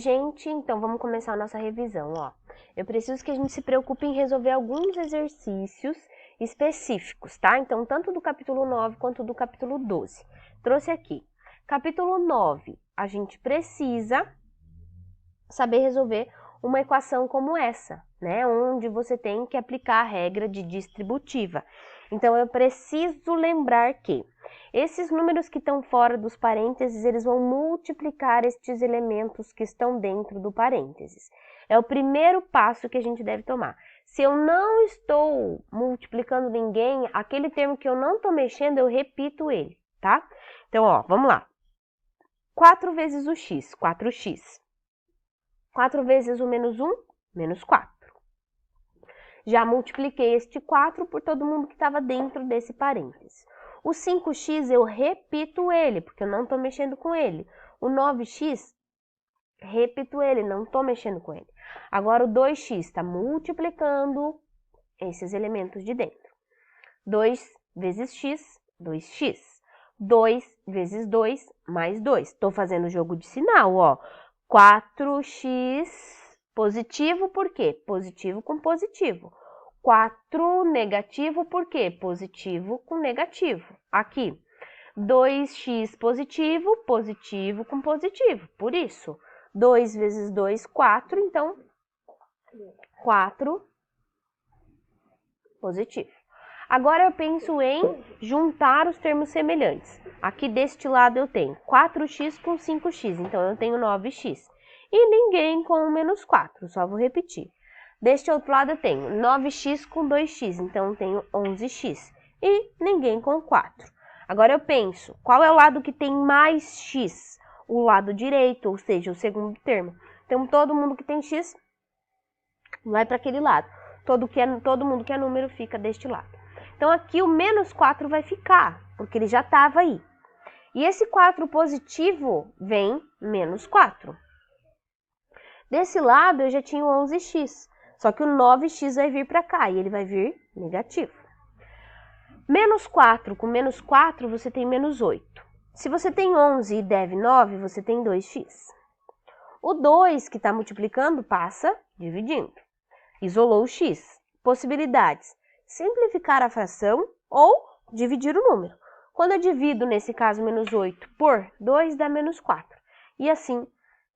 gente, então vamos começar a nossa revisão, ó. Eu preciso que a gente se preocupe em resolver alguns exercícios específicos, tá? Então, tanto do capítulo 9 quanto do capítulo 12. Trouxe aqui. Capítulo 9, a gente precisa saber resolver uma equação como essa, né? Onde você tem que aplicar a regra de distributiva. Então, eu preciso lembrar que esses números que estão fora dos parênteses, eles vão multiplicar estes elementos que estão dentro do parênteses. É o primeiro passo que a gente deve tomar. Se eu não estou multiplicando ninguém, aquele termo que eu não estou mexendo, eu repito ele, tá? Então, ó, vamos lá. 4 vezes o x, 4x. 4 vezes o menos 1, menos 4. Já multipliquei este 4 por todo mundo que estava dentro desse parênteses. O 5x eu repito ele, porque eu não estou mexendo com ele. O 9x, repito ele, não estou mexendo com ele. Agora o 2x está multiplicando esses elementos de dentro. 2 vezes x, 2x. 2 vezes 2, mais 2. Estou fazendo jogo de sinal, ó. 4x positivo, por quê? Positivo com positivo. 4 negativo, por quê? Positivo com negativo. Aqui, 2x positivo, positivo com positivo. Por isso, 2 vezes 2, 4. Então, 4 positivo. Agora, eu penso em juntar os termos semelhantes. Aqui deste lado eu tenho 4x com 5x, então eu tenho 9x. E ninguém com menos 4, só vou repetir. Deste outro lado eu tenho 9x com 2x, então eu tenho 11x. E ninguém com 4. Agora eu penso, qual é o lado que tem mais x? O lado direito, ou seja, o segundo termo. Então, todo mundo que tem x vai para aquele lado. Todo mundo que é número fica deste lado. Então, aqui o menos 4 vai ficar, porque ele já estava aí. E esse 4 positivo vem menos 4. Desse lado, eu já tinha o 11x. Só que o 9x vai vir para cá e ele vai vir negativo. Menos 4 com menos 4, você tem menos 8. Se você tem 11 e deve 9, você tem 2x. O 2 que está multiplicando passa dividindo. Isolou o x. Possibilidades: simplificar a fração ou dividir o número. Quando eu divido, nesse caso, menos 8 por 2, dá menos 4. E assim,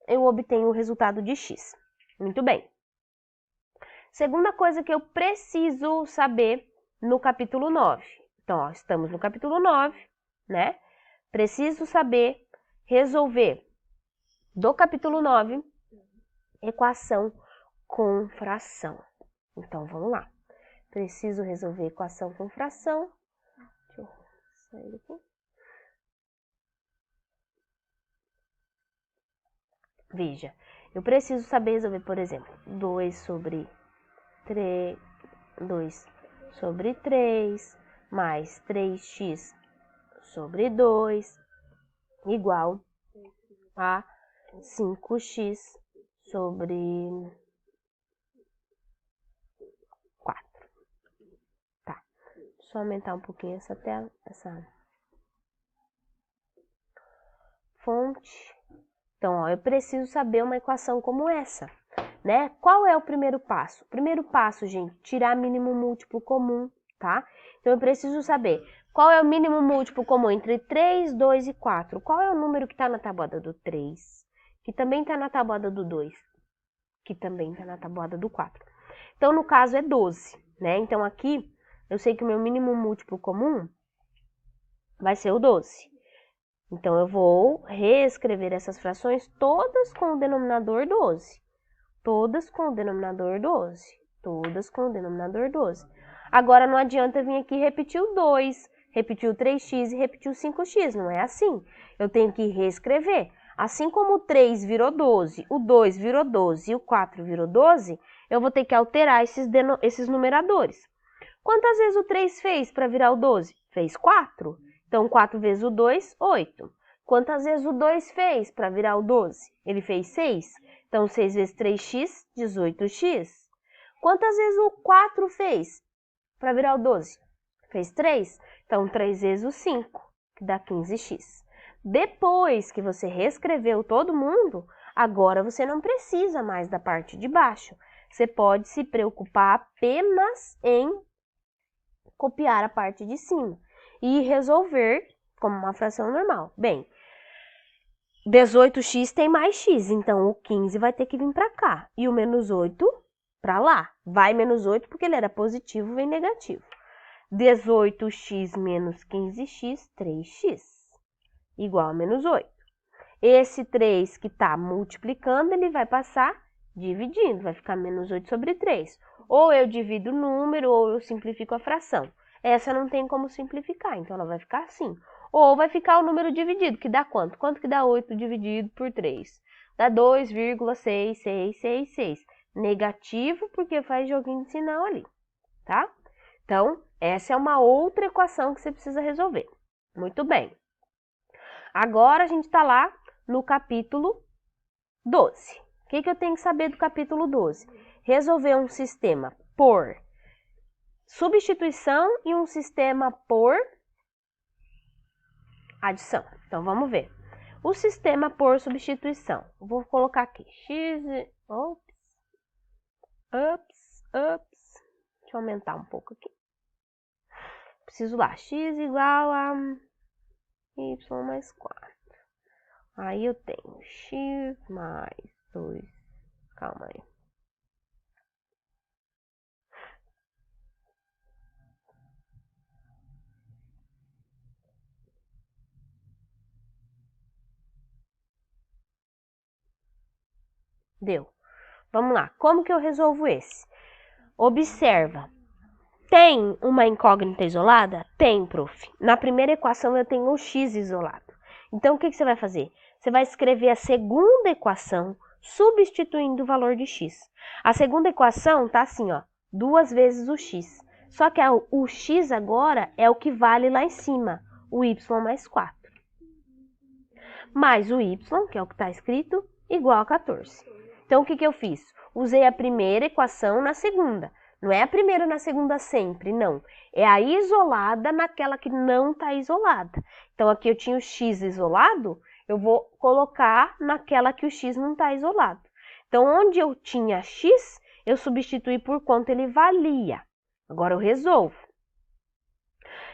eu obtenho o resultado de x. Muito bem. Segunda coisa que eu preciso saber no capítulo 9. Então, ó, estamos no capítulo 9, né? Preciso saber resolver do capítulo 9 equação com fração. Então, vamos lá. Preciso resolver equação com fração. Deixa eu sair daqui. Veja, eu preciso saber resolver, por exemplo, 2 sobre 3, 2 sobre 3, mais 3x sobre 2, igual a 5x sobre 4. Tá, só aumentar um pouquinho essa tela, essa fonte. Então, ó, eu preciso saber uma equação como essa, né? Qual é o primeiro passo? O primeiro passo, gente, tirar mínimo múltiplo comum, tá? Então, eu preciso saber qual é o mínimo múltiplo comum entre 3, 2 e 4. Qual é o número que está na tabuada do 3, que também está na tabuada do 2, que também está na tabuada do 4. Então, no caso, é 12, né? Então, aqui, eu sei que o meu mínimo múltiplo comum vai ser o 12. Então, eu vou reescrever essas frações todas com o denominador 12. Todas com o denominador 12. Todas com o denominador 12. Agora, não adianta vir aqui repetir o 2, repetir o 3x e repetir o 5x. Não é assim. Eu tenho que reescrever. Assim como o 3 virou 12, o 2 virou 12 e o 4 virou 12, eu vou ter que alterar esses numeradores. Quantas vezes o 3 fez para virar o 12? Fez 4. Então, 4 vezes o 2, 8. Quantas vezes o 2 fez para virar o 12? Ele fez 6. Então, 6 vezes 3x, 18x. Quantas vezes o 4 fez para virar o 12? Fez 3. Então, 3 vezes o 5, que dá 15x. Depois que você reescreveu todo mundo, Agora você não precisa mais da parte de baixo. Você pode se preocupar apenas em copiar a parte de cima e resolver como uma fração normal. Bem, 18x tem mais x, então o 15 vai ter que vir para cá e o menos 8 para lá. Vai menos 8 porque ele era positivo, vem negativo. 18x menos 15x, 3x, igual a menos 8. Esse 3 que está multiplicando, ele vai passar dividindo, vai ficar menos 8 sobre 3. Ou eu divido o número, ou eu simplifico a fração. Essa não tem como simplificar, então ela vai ficar assim. Ou vai ficar o número dividido, que dá quanto? Quanto que dá 8 dividido por 3? Dá 2,6666. Negativo, porque faz joguinho de sinal ali, tá? Então, essa é uma outra equação que você precisa resolver. Muito bem. Agora a gente está lá no capítulo 12. O que eu tenho que saber do capítulo 12? Resolver um sistema por substituição e um sistema por adição. Então, vamos ver. O sistema por substituição. Vou colocar aqui x... Deixa eu aumentar um pouco aqui. Preciso lá, x igual a y mais 4. Aí eu tenho x mais 2. Calma aí. Deu. Vamos lá. Como que eu resolvo esse? Observa. Tem uma incógnita isolada? Tem, prof. Na primeira equação eu tenho o x isolado. Então, o que você vai fazer? Você vai escrever a segunda equação substituindo o valor de x. A segunda equação tá assim, ó, 2 vezes o x. Só que o x agora é o que vale lá em cima, o y mais 4. Mais o y, que é o que está escrito, igual a 14. Então, o que eu fiz? Usei a primeira equação na segunda. Não é a primeira na segunda sempre, não. É a isolada naquela que não está isolada. Então, aqui eu tinha o x isolado, eu vou colocar naquela que o x não está isolado. Então, onde eu tinha x, eu substituí por quanto ele valia. Agora eu resolvo.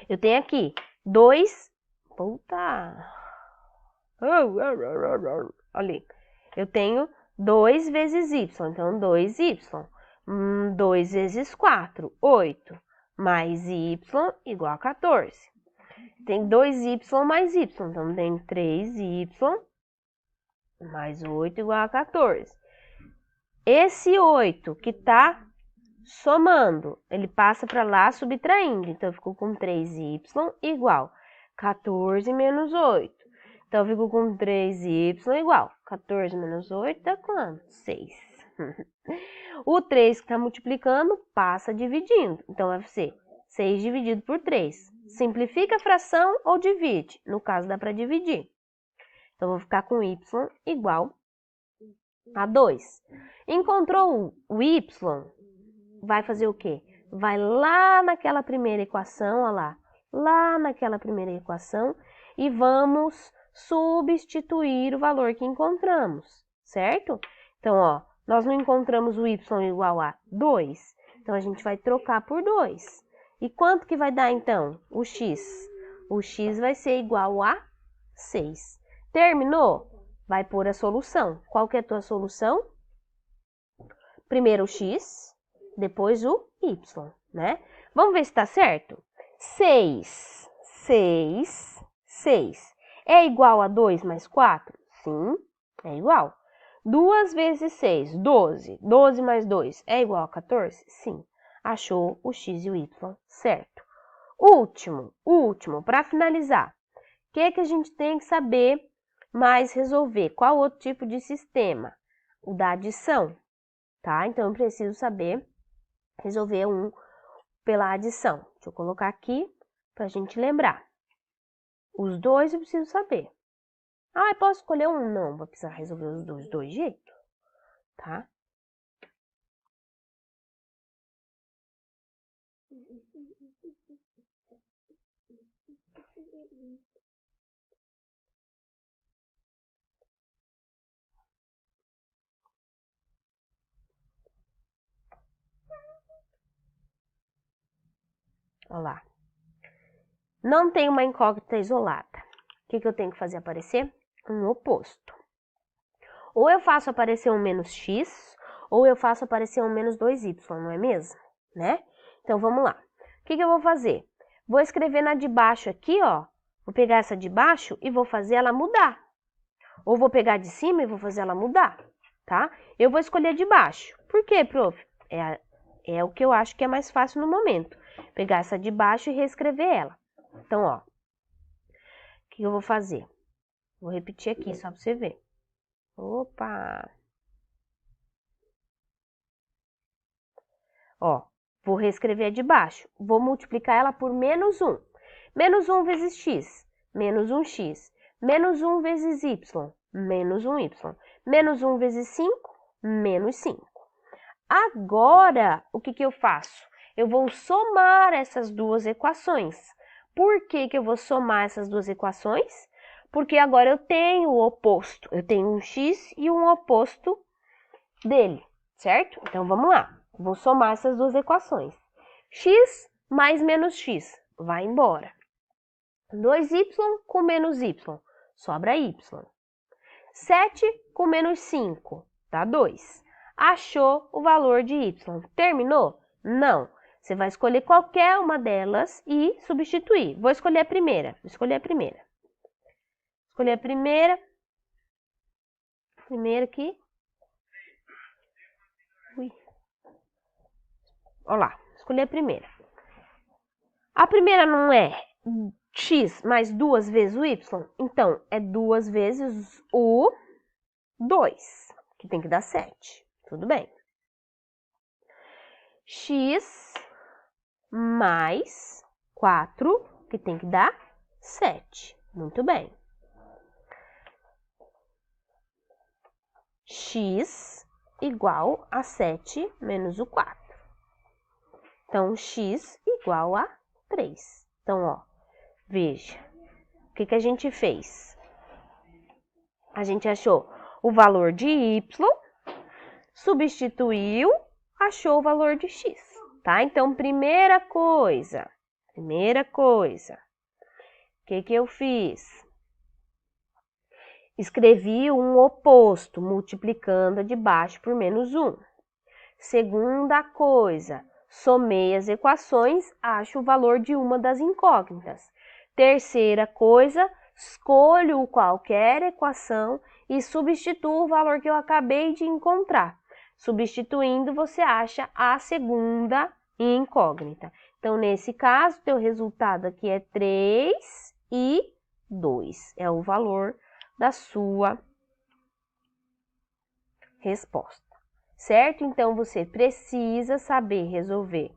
Eu tenho aqui 2... Puta! Olha, eu tenho 2 vezes y, então 2y. 2 vezes 4, 8, mais y igual a 14. Tem 2y mais y, então tem 3y mais 8 igual a 14. Esse 8 que está somando, ele passa para lá subtraindo, então eu fico com 3y igual 14 menos 8. Então eu fico com 3y igual 14 menos 8 dá quanto? 6. O 3 que está multiplicando passa dividindo. Então, vai ser 6 dividido por 3. Simplifica a fração ou divide? No caso, dá para dividir. Então, vou ficar com y igual a 2. Encontrou o y, vai fazer o quê? Vai lá naquela primeira equação, olha lá. Lá naquela primeira equação e vamos substituir o valor que encontramos, certo? Então, ó, nós não encontramos o y igual a 2, então a gente vai trocar por 2. E quanto que vai dar, então, o x? O x vai ser igual a 6. Terminou? Vai pôr a solução. Qual que é a tua solução? Primeiro o x, depois o y, né? Vamos ver se está certo? 6 é igual a 2 mais 4? Sim, é igual. 2 vezes 6, 12. 12 mais 2 é igual a 14? Sim. Achou o x e o y certo. Último, para finalizar. O que a gente tem que saber mais resolver? Qual outro tipo de sistema? O da adição, tá? Então, eu preciso saber resolver um pela adição. Deixa eu colocar aqui para a gente lembrar. Os dois eu preciso saber. Ah, eu posso escolher um? Não, vou precisar resolver os dois jeitos, tá? Olha lá. Não tem uma incógnita isolada. O que eu tenho que fazer aparecer? Um oposto. Ou eu faço aparecer um menos x, ou eu faço aparecer um menos 2y, não é mesmo? Né? Então, vamos lá. O que eu vou fazer? Vou escrever na de baixo aqui, ó. Vou pegar essa de baixo e vou fazer ela mudar. Ou vou pegar de cima e vou fazer ela mudar, tá? Eu vou escolher de baixo. Por quê, prof? É o que eu acho que é mais fácil no momento. Pegar essa de baixo e reescrever ela. Então, ó. O que eu vou fazer? Vou repetir aqui, só para você ver. Opa! Ó, vou reescrever a de baixo. Vou multiplicar ela por menos 1. Menos 1 vezes x, menos 1x. Menos 1 vezes y, menos 1y. Menos 1 vezes 5, menos 5. Agora, o que eu faço? Eu vou somar essas duas equações. Por que eu vou somar essas duas equações? Porque agora eu tenho o oposto. Eu tenho um x e um oposto dele, certo? Então, vamos lá. Vou somar essas duas equações. X mais menos x, vai embora. 2y com menos y, sobra y. 7 com menos 5, dá 2. Achou o valor de y. Terminou? Não. Você vai escolher qualquer uma delas e substituir. Vou escolher a primeira. Escolher a primeira aqui. Ui. Olha lá, escolhi a primeira. A primeira não é x mais 2 vezes o y? Então, é 2 vezes o 2, que tem que dar 7. Tudo bem. X mais 4, que tem que dar 7. Muito bem. X igual a 7 menos o 4. Então, x igual a 3. Então, ó, veja, o que a gente fez? A gente achou o valor de y, substituiu, achou o valor de x, tá? Então, primeira coisa, o que eu fiz? Escrevi um oposto, multiplicando a de baixo por menos 1. Segunda coisa, somei as equações, acho o valor de uma das incógnitas. Terceira coisa, escolho qualquer equação e substituo o valor que eu acabei de encontrar. Substituindo, você acha a segunda incógnita. Então, nesse caso, teu resultado aqui é 3 e 2. É o valor da sua resposta. Certo? Então, você precisa saber resolver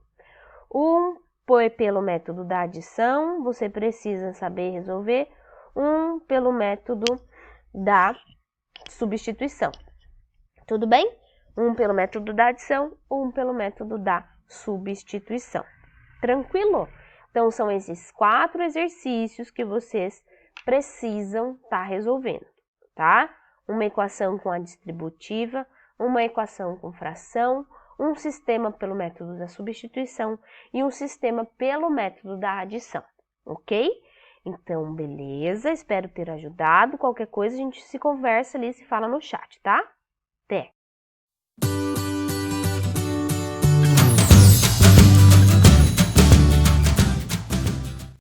pelo método da adição, você precisa saber resolver pelo método da substituição. Tudo bem? Pelo método da adição, pelo método da substituição. Tranquilo? Então, são esses 4 exercícios que vocês precisam estar resolvendo, tá? Uma equação com a distributiva, uma equação com fração, um sistema pelo método da substituição e um sistema pelo método da adição, ok? Então, beleza, espero ter ajudado. Qualquer coisa a gente se conversa ali, se fala no chat, tá? Até!